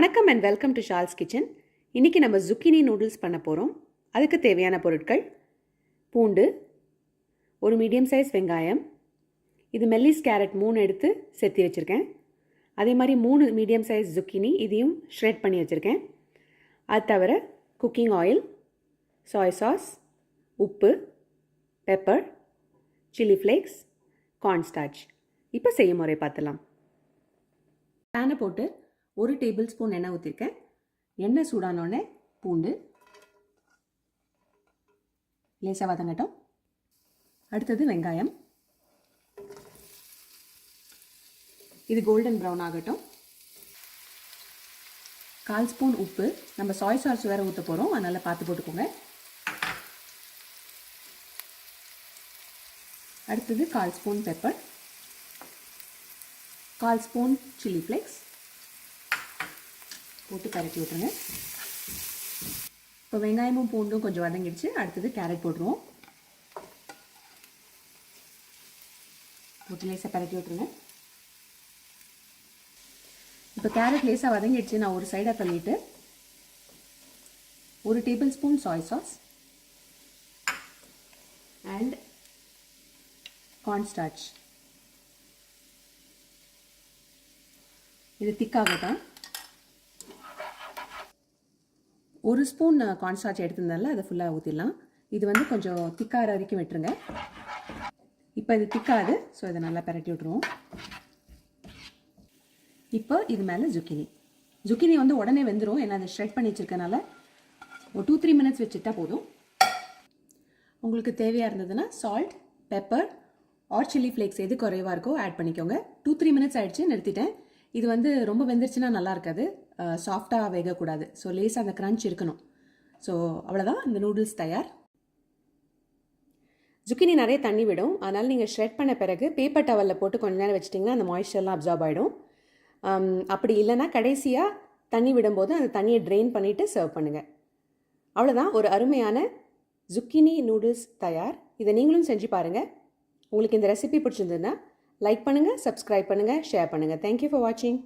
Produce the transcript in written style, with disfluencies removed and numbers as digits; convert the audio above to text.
வணக்கம் and welcome to shawls kitchen. இன்றைக்கி நம்ம zucchini நூடுல்ஸ் பண்ண போகிறோம். அதுக்கு தேவையான பொருட்கள்: பூண்டு, ஒரு மீடியம் சைஸ் வெங்காயம், இது மெல்லிஸ் கேரட் 3 எடுத்து செத்தி வச்சுருக்கேன். அதே மாதிரி 3 மீடியம் சைஸ் zucchini, இதையும் ஷ்ரெட் பண்ணி வச்சுருக்கேன். அது தவிர குக்கிங் ஆயில், சாய் சாஸ், உப்பு, பெப்பர், சில்லி ஃப்ளேக்ஸ், கார்ன்ஸ்டார்ச். இப்போ செய்முறை பார்த்துலாம். பேனை போட்டு 1 டேபிள் ஸ்பூன் எண்ணெய் ஊற்றிருக்கேன். எண்ணெய் சூடானோடனே பூண்டு லேசாக வதங்கட்டும். அடுத்தது வெங்காயம், இது கோல்டன் ப்ரௌன் ஆகட்டும். 1/4 ஸ்பூன் உப்பு, நம்ம சாய் சாஸ் வேறு ஊற்ற போகிறோம், அதனால் பார்த்து போட்டுக்கோங்க. அடுத்தது 1/4 spoon pepper, 1/4 spoon chilli flakes போட்டு பரட்டி விட்டுருங்க. இப்போ வெங்காயமும் பூண்டும் கொஞ்சம் வதங்கிடுச்சு. அடுத்தது கேரட் போட்டுருவோம். போட்டு லேசாக பரட்டி விட்டுருங்க. இப்போ கேரட் லேசாக வதங்கிடுச்சு. நான் ஒரு சைடாக தள்ளிட்டு 1 table spoon Sai sauce and cornstarch, இது திக்காகட்டும். 1 ஸ்பூன் கார்ன்ஸ்டார்ச் எடுத்திருந்தால அதை ஃபுல்லாக ஊற்றிடலாம். இது வந்து கொஞ்சம் திக்கார வரைக்கும் விட்டுருங்க. இப்போ இது திக்காது, ஸோ இதை நல்லா பரட்டி விட்டுருவோம். இப்போ இது மேலே zucchini வந்து உடனே வெந்துடும், ஏன்னா அதை ஷ்ரெட் பண்ணி வச்சுருக்கனால ஒரு 2-3 மினிட்ஸ் வச்சுட்டா போதும். உங்களுக்கு தேவையாக இருந்ததுன்னா salt, pepper or chilli flakes எது குறைவாக இருக்கோ ஆட் பண்ணிக்கோங்க. 2-3 மினிட்ஸ் ஆகிடுச்சு, நிறுத்திட்டேன். இது வந்து ரொம்ப வெந்துருச்சுன்னா நல்லா இருக்காது, சாஃப்டாக வேகக்கூடாது. ஸோ லேசாக அந்த க்ரன்ச் இருக்கணும். ஸோ அவ்வளோதான், இந்த நூடுல்ஸ் தயார். zucchini நிறைய தண்ணி விடும், அதனால் நீங்கள் ஷ்ரெட் பண்ண பிறகு பேப்பர் டவலில் போட்டு கொஞ்ச நேரம் வச்சிட்டிங்கன்னா அந்த மாய்ஸ்சர்லாம் அப்சார்ப் ஆகிடும். அப்படி இல்லைன்னா கடைசியாக தண்ணி விடும்போது அந்த தண்ணியை ட்ரெயின் பண்ணிவிட்டு சர்வ் பண்ணுங்கள். அவ்வளோதான், ஒரு அருமையான zucchini நூடுல்ஸ் தயார். இதை நீங்களும் செஞ்சு பாருங்கள். உங்களுக்கு இந்த ரெசிபி பிடிச்சிருந்ததுன்னா லைக் பண்ணுங்கள், சப்ஸ்கிரைப் பண்ணுங்கள், ஷேர் பண்ணுங்கள். தேங்க்யூ ஃபார் வாட்சிங்.